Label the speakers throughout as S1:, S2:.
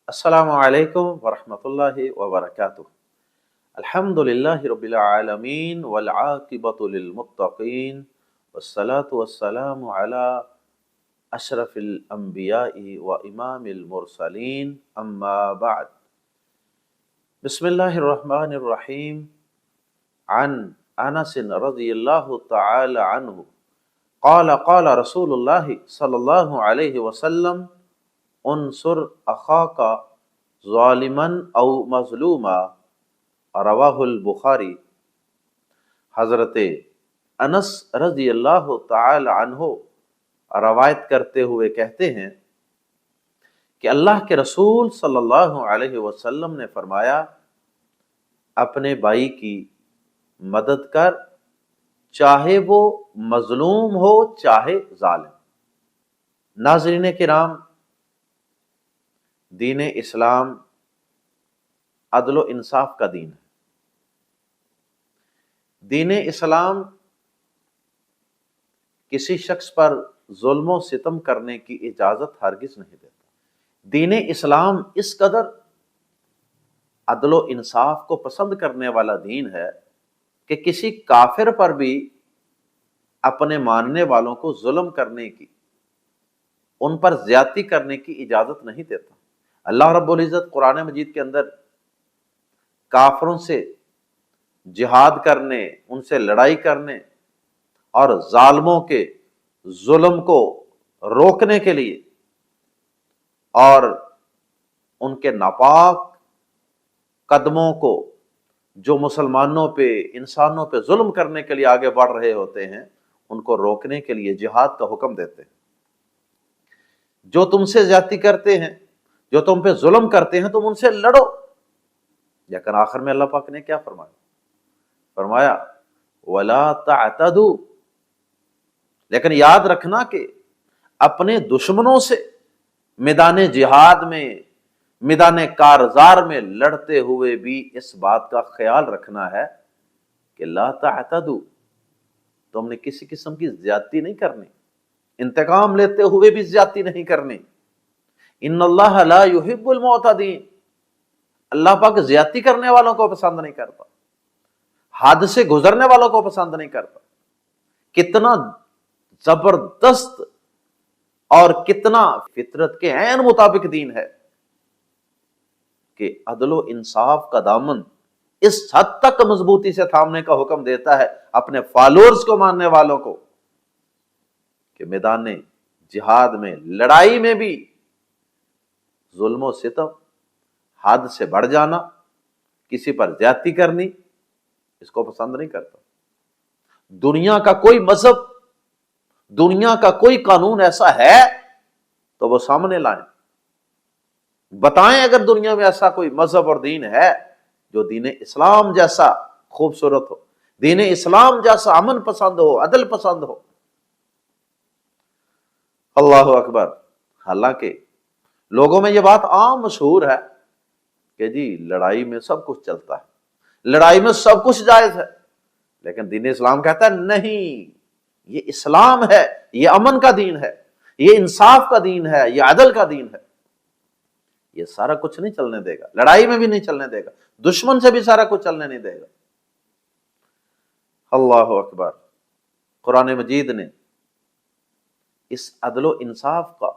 S1: السلام علیکم ورحمۃ اللہ وبرکاتہ۔ الحمد للہ رب العالمین والعاقبۃ للمتقین والصلاة والسلام علی اشرف الانبیاء وامام المرسلین اما بعد۔ بسم اللہ الرحمن الرحیم۔ عن انس رضی اللہ تعالی عنہ قال قال رسول اللہ صلی اللہ علیہ وسلم انصر اخاک ظالما او مظلوما، رواہ البخاری۔ حضرت انس رضی اللہ تعالی عنہ روایت کرتے ہوئے کہتے ہیں کہ اللہ کے رسول صلی اللہ علیہ وسلم نے فرمایا، اپنے بھائی کی مدد کر، چاہے وہ مظلوم ہو چاہے ظالم۔ ناظرین کرام، دین اسلام عدل و انصاف کا دین ہے۔ دین اسلام کسی شخص پر ظلم و ستم کرنے کی اجازت ہرگز نہیں دیتا۔ دین اسلام اس قدر عدل و انصاف کو پسند کرنے والا دین ہے کہ کسی کافر پر بھی اپنے ماننے والوں کو ظلم کرنے کی، ان پر زیادتی کرنے کی اجازت نہیں دیتا۔ اللہ رب العزت قرآن مجید کے اندر کافروں سے جہاد کرنے، ان سے لڑائی کرنے اور ظالموں کے ظلم کو روکنے کے لیے اور ان کے ناپاک قدموں کو جو مسلمانوں پہ، انسانوں پہ ظلم کرنے کے لیے آگے بڑھ رہے ہوتے ہیں، ان کو روکنے کے لیے جہاد کا حکم دیتے ہیں۔ جو تم سے زیادتی کرتے ہیں، جو تم پہ ظلم کرتے ہیں، تم ان سے لڑو۔ لیکن آخر میں اللہ پاک نے کیا فرمایا؟ فرمایا وَلَا تَعْتَدُوا، لیکن یاد رکھنا کہ اپنے دشمنوں سے میدان جہاد میں، میدان کارزار میں لڑتے ہوئے بھی اس بات کا خیال رکھنا ہے کہ لا تعتدوا، تم نے کسی قسم کی زیادتی نہیں کرنی، انتقام لیتے ہوئے بھی زیادتی نہیں کرنی۔ ان اللہ لا يحب المعتدین، اللہ پاک زیادتی کرنے والوں کو پسند نہیں کرتا، حد سے گزرنے والوں کو پسند نہیں کرتا۔ کتنا زبردست اور کتنا فطرت کے عین مطابق دین ہے کہ عدل و انصاف کا دامن اس حد تک مضبوطی سے تھامنے کا حکم دیتا ہے اپنے فالوورز کو، ماننے والوں کو، کہ میدان جہاد میں، لڑائی میں بھی ظلم و ستم، حد سے بڑھ جانا، کسی پر زیادتی کرنی، اس کو پسند نہیں کرتا۔ دنیا کا کوئی مذہب، دنیا کا کوئی قانون ایسا ہے تو وہ سامنے لائیں، بتائیں اگر دنیا میں ایسا کوئی مذہب اور دین ہے جو دین اسلام جیسا خوبصورت ہو، دین اسلام جیسا امن پسند ہو، عدل پسند ہو۔ اللہ اکبر۔ حالانکہ لوگوں میں یہ بات عام مشہور ہے کہ جی لڑائی میں سب کچھ چلتا ہے، لڑائی میں سب کچھ جائز ہے، لیکن دین اسلام کہتا ہے نہیں، یہ اسلام ہے، یہ امن کا دین ہے، یہ انصاف کا دین ہے، یہ عدل کا دین ہے، یہ سارا کچھ نہیں چلنے دے گا، لڑائی میں بھی نہیں چلنے دے گا، دشمن سے بھی سارا کچھ چلنے نہیں دے گا۔ اللہ اکبر۔ قرآن مجید نے اس عدل و انصاف کا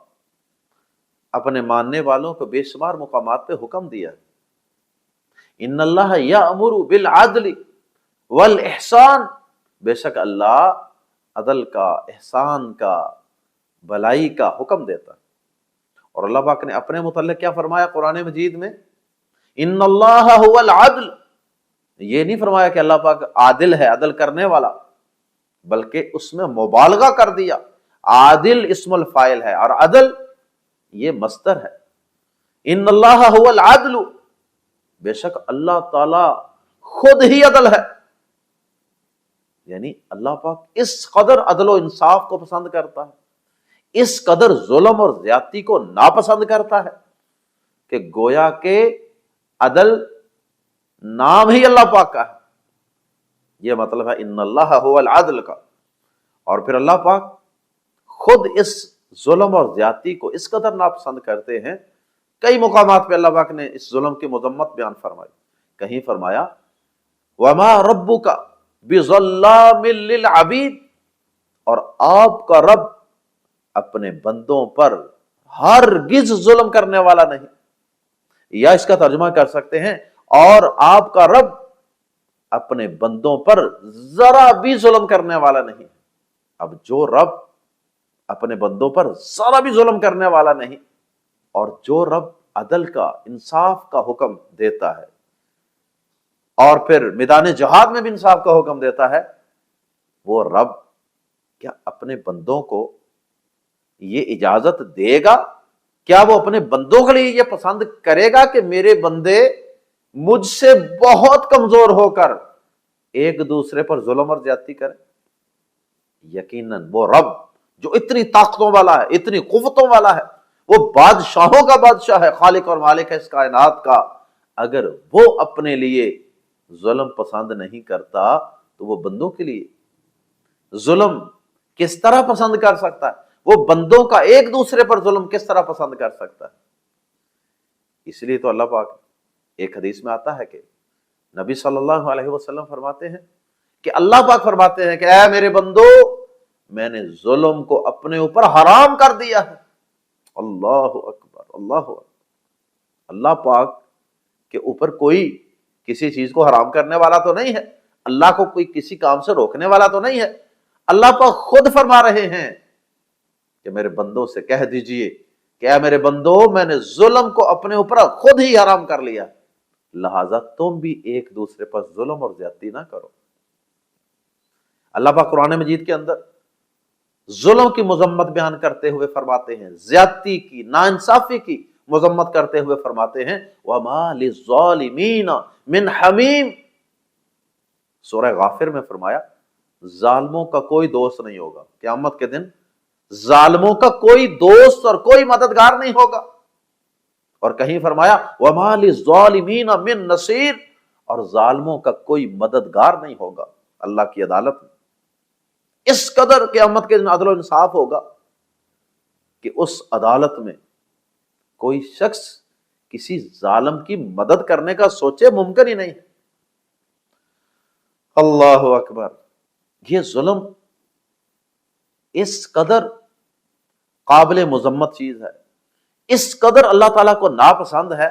S1: اپنے ماننے والوں کو بے شمار مقامات پہ حکم دیا۔ ان اللہ یأمر بالعدل والاحسان، بے شک اللہ عدل کا، احسان کا، بھلائی کا حکم دیتا ہے۔ اور اللہ پاک نے اپنے متعلق کیا فرمایا قرآن مجید میں؟ ان اللہ هو العدل، یہ نہیں فرمایا کہ اللہ پاک عادل ہے، عدل کرنے والا، بلکہ اس میں مبالغہ کر دیا۔ عادل اسم الفاعل ہے اور عدل یہ مصدر ہے۔ ان اللہ هو العدل، بے شک اللہ تعالی خود ہی عدل ہے، یعنی اللہ پاک اس قدر عدل و انصاف کو پسند کرتا ہے، اس قدر ظلم اور زیادتی کو ناپسند کرتا ہے کہ گویا کہ عدل نام ہی اللہ پاک کا ہے۔ یہ مطلب ہے ان اللہ هو العدل کا۔ اور پھر اللہ پاک خود اس ظلم اور زیادتی کو اس قدر ناپسند کرتے ہیں کئی مقامات پہ اللہ پاک نے اس ظلم کی مذمت بیان فرمائی. کہیں فرمایا وَمَا رَبُّكَ بِظَلَّامٍ لِّلْعَبِيدِ، اور آپ کا رب اپنے بندوں پر ہرگز ظلم کرنے والا نہیں. یا اس کا ترجمہ کر سکتے ہیں اور آپ کا رب اپنے بندوں پر ذرا بھی ظلم کرنے والا نہیں. اب جو رب اپنے بندوں پر ذرا بھی ظلم کرنے والا نہیں، اور جو رب عدل کا، انصاف کا حکم دیتا ہے اور پھر میدان جہاد میں بھی انصاف کا حکم دیتا ہے، وہ رب کیا اپنے بندوں کو یہ اجازت دے گا؟ کیا وہ اپنے بندوں کے لیے یہ پسند کرے گا کہ میرے بندے مجھ سے بہت کمزور ہو کر ایک دوسرے پر ظلم اور زیادتی کریں؟ یقیناً وہ رب جو اتنی طاقتوں والا ہے، اتنی قوتوں والا ہے، وہ بادشاہوں کا بادشاہ ہے، خالق اور مالک ہے اس کائنات کا، اگر وہ اپنے لیے ظلم پسند نہیں کرتا تو وہ بندوں کے لیے ظلم کس طرح پسند کر سکتا ہے؟ وہ بندوں کا ایک دوسرے پر ظلم کس طرح پسند کر سکتا ہے؟ اس لیے تو اللہ پاک ایک حدیث میں آتا ہے کہ نبی صلی اللہ علیہ وسلم فرماتے ہیں کہ اللہ پاک فرماتے ہیں کہ اے میرے بندو، میں نے ظلم کو اپنے اوپر حرام کر دیا ہے. اللہ اکبر، اللہ اکبر. اللہ پاک کے اوپر کوئی کسی چیز کو حرام کرنے والا تو نہیں ہے، اللہ کو کوئی کسی کام سے روکنے والا تو نہیں ہے. اللہ پاک خود فرما رہے ہیں کہ میرے بندوں سے کہہ دیجئے کہ اے میرے بندو، میں نے ظلم کو اپنے اوپر خود ہی حرام کر لیا، لہذا تم بھی ایک دوسرے پر ظلم اور زیادتی نہ کرو. اللہ پاک قرآن مجید کے اندر ظلم کی مذمت بیان کرتے ہوئے فرماتے ہیں، زیادتی کی، ناانصافی کی مذمت کرتے ہوئے فرماتے ہیں وَمَا لِلظَّالِمِينَ مِنْ حَمِيمٍ. سورہ غافر میں فرمایا ظالموں کا کوئی دوست نہیں ہوگا، قیامت کے دن ظالموں کا کوئی دوست اور کوئی مددگار نہیں ہوگا. اور کہیں فرمایا وَمَا لِلظَّالِمِينَ مِنْ نَصِيرٍ، اور ظالموں کا کوئی مددگار نہیں ہوگا. اللہ کی عدالت میں اس قدر قیامت کے دن عدل و انصاف ہوگا کہ اس عدالت میں کوئی شخص کسی ظالم کی مدد کرنے کا سوچے، ممکن ہی نہیں. اللہ اکبر. یہ ظلم اس قدر قابل مذمت چیز ہے، اس قدر اللہ تعالیٰ کو ناپسند ہے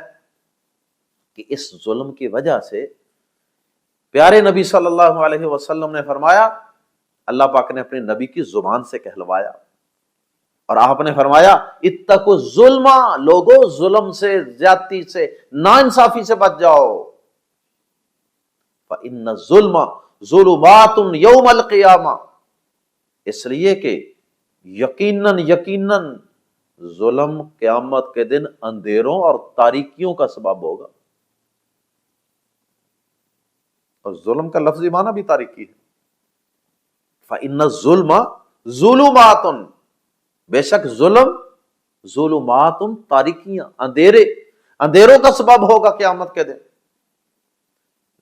S1: کہ اس ظلم کی وجہ سے پیارے نبی صلی اللہ علیہ وسلم نے فرمایا، اللہ پاک نے اپنے نبی کی زبان سے کہلوایا اور آپ نے فرمایا اتقوا الظلم، لوگو ظلم سے، زیادتی سے، ناانصافی سے بچ جاؤ. فإن الظلم ظلمات یوم القیامہ، اس لیے کہ یقیناً ظلم قیامت کے دن اندھیروں اور تاریکیوں کا سبب ہوگا. اور ظلم کا لفظی معنی بھی تاریکی ہے. فإن الظلم ظلمات، بے شک ظلم ظلمات، تاریکیاں، اندھیروں کا سبب ہوگا قیامت کے دن.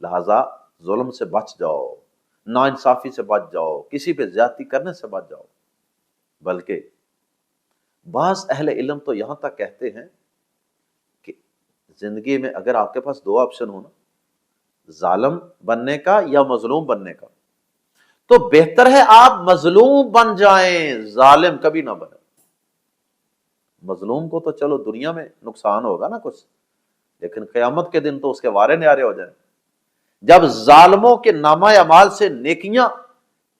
S1: لہذا ظلم سے بچ جاؤ، ناانصافی سے بچ جاؤ، کسی پہ زیادتی کرنے سے بچ جاؤ. بلکہ بعض اہل علم تو یہاں تک کہتے ہیں کہ زندگی میں اگر آپ کے پاس دو آپشن ہونا، ظالم بننے کا یا مظلوم بننے کا، تو بہتر ہے آپ مظلوم بن جائیں، ظالم کبھی نہ بنے. مظلوم کو تو چلو دنیا میں نقصان ہوگا نا کچھ، لیکن قیامت کے دن تو اس کے وارے نیارے ہو جائیں. جب ظالموں کے نامہ اعمال سے نیکیاں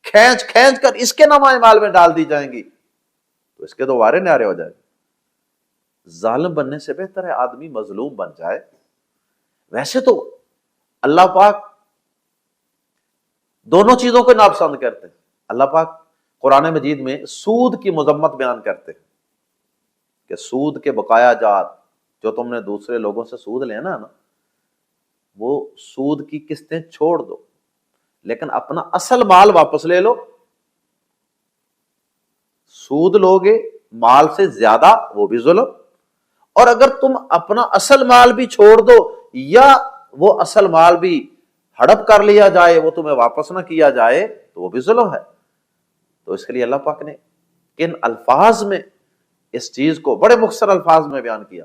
S1: کھینچ کھینچ کر اس کے نامہ اعمال میں ڈال دی جائیں گی تو اس کے تو وارے نیارے ہو جائیں. ظالم بننے سے بہتر ہے آدمی مظلوم بن جائے. ویسے تو اللہ پاک دونوں چیزوں کو ناپسند کرتے ہیں. اللہ پاک قرآن مجید میں سود کی مذمت بیان کرتے ہیں کہ سود کے بقایا جات جو تم نے دوسرے لوگوں سے سود لینا ہے نا، وہ سود کی قسطیں چھوڑ دو، لیکن اپنا اصل مال واپس لے لو. سود لوگے مال سے زیادہ، وہ بھی ظلم. اور اگر تم اپنا اصل مال بھی چھوڑ دو یا وہ اصل مال بھی ہڑپ کر لیا جائے، وہ تمہیں واپس نہ کیا جائے، تو وہ بھی ظلم ہے. تو اس کے لیے اللہ پاک نے کن الفاظ میں اس چیز کو بڑے مختصر الفاظ میں بیان کیا.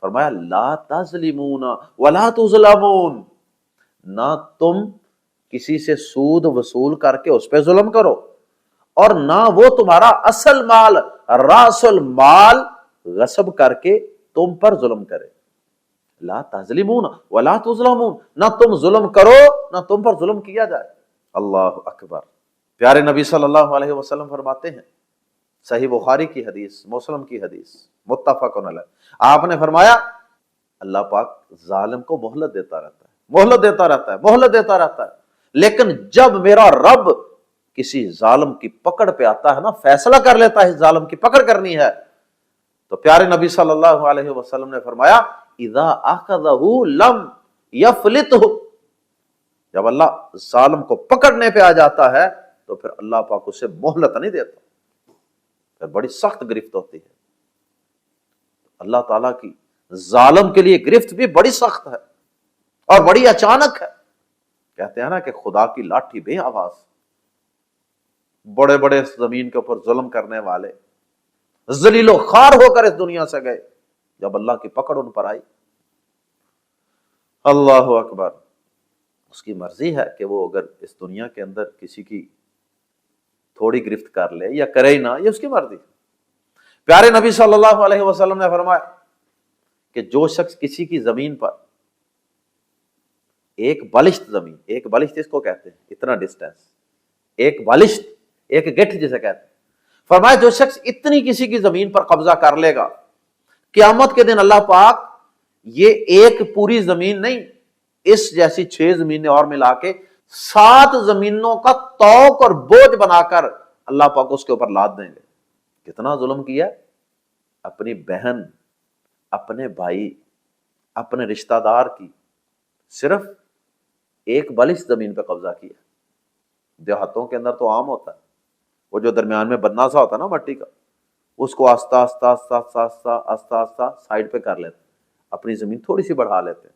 S1: فرمایا لا تظلمون ولا تظلمون، نہ تم کسی سے سود وصول کر کے اس پہ ظلم کرو، اور نہ وہ تمہارا اصل مال راس المال غصب کر کے تم پر ظلم کرے۔ لا تظلمون ولا تظلمون، نہ تم ظلم کرو نہ تم پر ظلم کیا جائے۔ اللہ اکبر۔ پیارے نبی صلی اللہ علیہ وسلم فرماتے ہیں، صحیح بخاری کی حدیث، مسلم کی حدیث، متفق علیہ، آپ نے فرمایا اللہ پاک ظالم کو مہلت دیتا رہتا ہے، مہلت دیتا رہتا ہے، مہلت دیتا رہتا ہے، لیکن جب میرا رب کسی ظالم کی پکڑ پہ آتا ہے نا، فیصلہ کر لیتا ہے ظالم کی پکڑ کرنی ہے، تو پیارے نبی صلی اللہ علیہ وسلم نے فرمایا اذا اخذہ لم یفلتہ، جب اللہ ظالم کو پکڑنے پہ آ جاتا ہے تو پھر اللہ پاک اسے مہلت نہیں دیتا، پھر بڑی سخت گرفت ہوتی ہے۔ اللہ تعالیٰ کی ظالم کے لیے گرفت بھی بڑی سخت ہے اور بڑی اچانک ہے۔ کہتے ہیں نا کہ خدا کی لاٹھی بے آواز، بڑے بڑے زمین کے اوپر ظلم کرنے والے ذلیل و خوار ہو کر اس دنیا سے گئے، جب اللہ کی پکڑ ان پر آئی، اللہ اکبر، اس کی مرضی ہے کہ وہ اگر اس دنیا کے اندر کسی کی تھوڑی گرفت کر لے یا کرے ہی نہ، یہ اس کی مرضی۔ پیارے نبی صلی اللہ علیہ وسلم نے فرمایا کہ جو شخص کسی کی زمین پر ایک بالشت زمین، ایک بالشت اس کو کہتے ہیں، اتنا ڈسٹینس، ایک بالشت، ایک گٹھ جسے کہتے ہیں، فرمایا جو شخص اتنی کسی کی زمین پر قبضہ کر لے گا، قیامت کے دن اللہ پاک یہ ایک پوری زمین نہیں، اس جیسی 6 زمینیں اور ملا کے 7 زمینوں کا توق اور بوجھ بنا کر اللہ پاک اس کے اوپر لاد دیں گے۔ کتنا ظلم کیا، اپنی بہن، اپنے بھائی، اپنے رشتہ دار کی صرف ایک بالش زمین پہ قبضہ کیا۔ دیہاتوں کے اندر تو عام ہوتا ہے، وہ جو درمیان میں بننا سا ہوتا ہے نا مٹی کا، اس کو آستہ آستہ آستہ آستہ آستہ آستہ آستہ سائڈ پہ کر لیتے، اپنی زمین تھوڑی سی بڑھا لیتے۔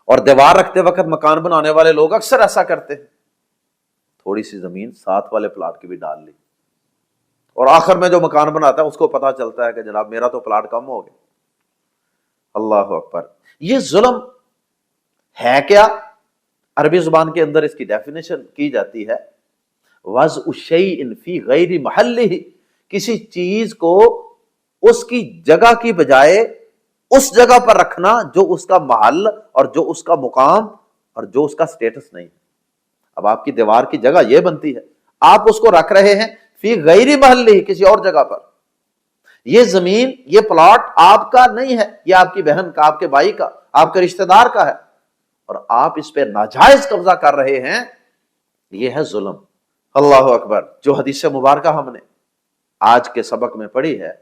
S1: اور دیوار رکھتے وقت مکان بنانے والے لوگ اکثر ایسا کرتے ہیں، تھوڑی سی زمین ساتھ والے پلاٹ کی بھی ڈال لی، اور آخر میں جو مکان بناتا ہے اس کو پتا چلتا ہے کہ جناب میرا تو پلاٹ کم ہو گیا۔ اللہ اکبر۔ یہ ظلم ہے کیا؟ عربی زبان کے اندر اس کی ڈیفینیشن کی جاتی ہے وضع الشیء فی غیر محلہ، کسی چیز کو اس کی جگہ کی بجائے اس جگہ پر رکھنا جو اس کا محل اور جو اس کا مقام اور جو اس کا سٹیٹس نہیں ہے۔ اب آپ کی دیوار کی جگہ یہ بنتی ہے، آپ اس کو رکھ رہے ہیں فی غیر محلہ، کسی اور جگہ پر۔ یہ زمین، یہ پلاٹ آپ کا نہیں ہے، یہ آپ کی بہن کا، آپ کے بھائی کا، آپ کے رشتہ دار کا ہے، اور آپ اس پہ ناجائز قبضہ کر رہے ہیں، یہ ہے ظلم۔ اللہ اکبر۔ جو حدیث مبارکہ ہم نے آج کے سبق میں پڑھی ہے،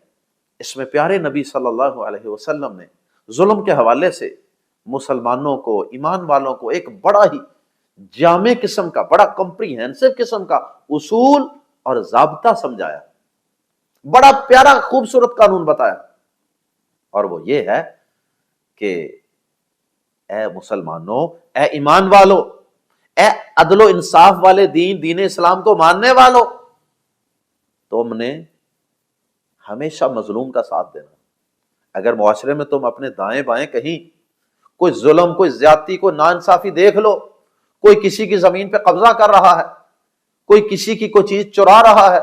S1: اس میں پیارے نبی صلی اللہ علیہ وسلم نے ظلم کے حوالے سے مسلمانوں کو، ایمان والوں کو ایک بڑا ہی جامع قسم کا، بڑا کمپریہنسو قسم کا اصول اور ضابطہ سمجھایا، بڑا پیارا خوبصورت قانون بتایا، اور وہ یہ ہے کہ اے مسلمانوں، اے ایمان والو، اے عدل و انصاف والے دین اسلام کو ماننے والو، تم نے ہمیشہ مظلوم کا ساتھ دینا۔ اگر معاشرے میں تم اپنے دائیں بائیں کہیں کوئی ظلم، کوئی زیادتی، کوئی ناانصافی دیکھ لو، کوئی کسی کی زمین پہ قبضہ کر رہا ہے، کوئی کسی کی کوئی چیز چرا رہا ہے،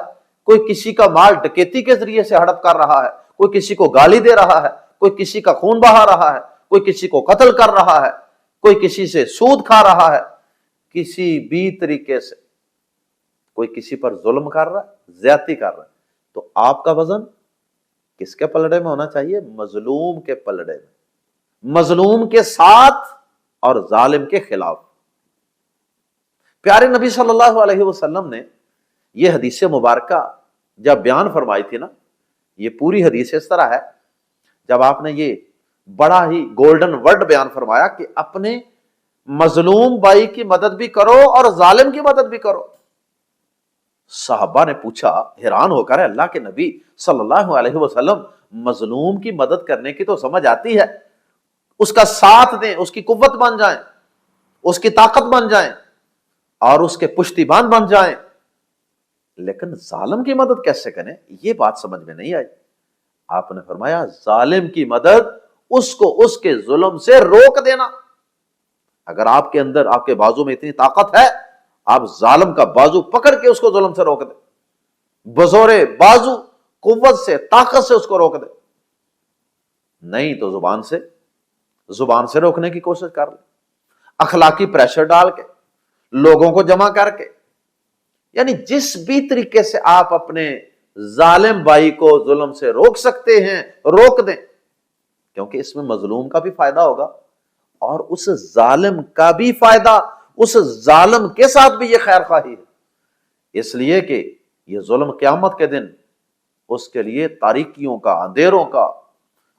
S1: کوئی کسی کا مال ڈکیتی کے ذریعے سے ہڑپ کر رہا ہے، کوئی کسی کو گالی دے رہا ہے، کوئی کسی کا خون بہا رہا ہے، کوئی کسی کو قتل کر رہا ہے، کوئی کسی سے سود کھا رہا ہے، کسی بھی طریقے سے کوئی کسی پر ظلم کر رہا ہے، زیادتی کر رہا ہے، تو آپ کا وزن کس کے پلڑے میں ہونا چاہیے؟ مظلوم کے پلڑے میں، مظلوم کے ساتھ اور ظالم کے خلاف۔ پیارے نبی صلی اللہ علیہ وسلم نے یہ حدیث مبارکہ جب بیان فرمائی تھی نا، یہ پوری حدیث اس طرح ہے، جب آپ نے یہ بڑا ہی گولڈن ورڈ بیان فرمایا کہ اپنے مظلوم بھائی کی مدد بھی کرو اور ظالم کی مدد بھی کرو۔ صحابہ نے پوچھا حیران ہو کر، اللہ کے نبی صلی اللہ علیہ وسلم، مظلوم کی مدد کرنے کی تو سمجھ آتی ہے، اس کا ساتھ دیں، اس کی قوت بن جائیں، اس کی طاقت بن جائیں اور اس کے پشتیبان بن جائیں، لیکن ظالم کی مدد کیسے کریں؟ یہ بات سمجھ میں نہیں آئی۔ آپ نے فرمایا ظالم کی مدد اس کو اس کے ظلم سے روک دینا. اگر آپ کے اندر، آپ کے بازو میں اتنی طاقت ہے، آپ ظالم کا بازو پکڑ کے اس کو ظلم سے روک دیں، بزور بازو قوت سے، طاقت سے اس کو روک دیں. نہیں تو زبان سے روکنے کی کوشش کر لیں، اخلاقی پریشر ڈال کے، لوگوں کو جمع کر کے، یعنی جس بھی طریقے سے آپ اپنے ظالم بھائی کو ظلم سے روک سکتے ہیں روک دیں، کیونکہ اس میں مظلوم کا بھی فائدہ ہوگا اور اس ظالم کا بھی فائدہ، اس ظالم کے ساتھ بھی یہ خیر خواہی ہے. اس لیے کہ یہ ظلم قیامت کے دن اس کے لیے تاریکیوں کا، اندھیروں کا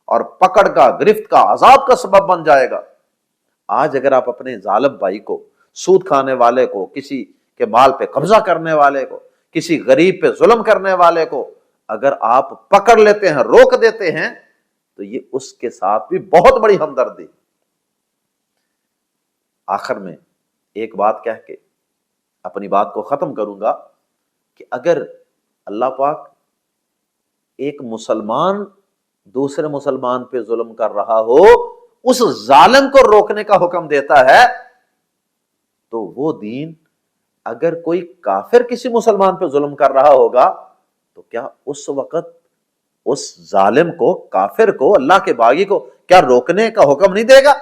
S1: اور پکڑ کا، گرفت کا، عذاب کا سبب بن جائے گا. آج اگر آپ اپنے ظالم بھائی کو، سود کھانے والے کو، کسی کے مال پہ قبضہ کرنے والے کو، کسی غریب پہ ظلم کرنے والے کو اگر آپ پکڑ لیتے ہیں، روک دیتے ہیں، تو یہ اس کے ساتھ بھی بہت بڑی ہمدردی. آخر میں ایک بات کہہ کے اپنی بات کو ختم کروں گا کہ اگر اللہ پاک ایک مسلمان دوسرے مسلمان پہ ظلم کر رہا ہو، اس ظالم کو روکنے کا حکم دیتا ہے، تو وہ دین اگر کوئی کافر کسی مسلمان پہ ظلم کر رہا ہوگا تو کیا اس وقت اس ظالم کو، کافر کو، اللہ کے باغی کو کیا روکنے کا حکم نہیں دے گا؟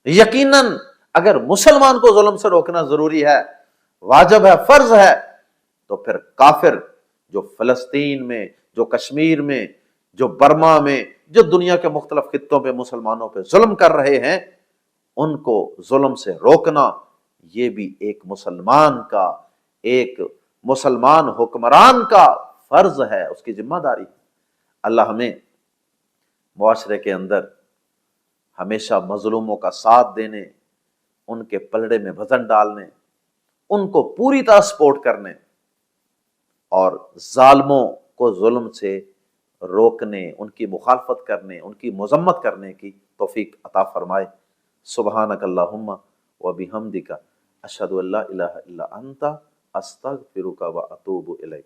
S1: یقیناً اگر مسلمان کو ظلم سے روکنا ضروری ہے، واجب ہے، فرض ہے، تو پھر کافر جو فلسطین میں، جو کشمیر میں، جو برما میں، جو دنیا کے مختلف خطوں پہ مسلمانوں پہ ظلم کر رہے ہیں، ان کو ظلم سے روکنا یہ بھی ایک مسلمان کا، ایک مسلمان حکمران کا فرض ہے، اس کی ذمہ داری. اللہ ہمیں معاشرے کے اندر ہمیشہ مظلوموں کا ساتھ دینے، ان کے پلڑے میں وزن ڈالنے، ان کو پوری طرح سپورٹ کرنے اور ظالموں کو ظلم سے روکنے، ان کی مخالفت کرنے، ان کی مذمت کرنے کی توفیق عطا فرمائے. سبحانک اللہم و بحمدک اشہد ان لا الہ الا انت استغفرک و اتوب الیک.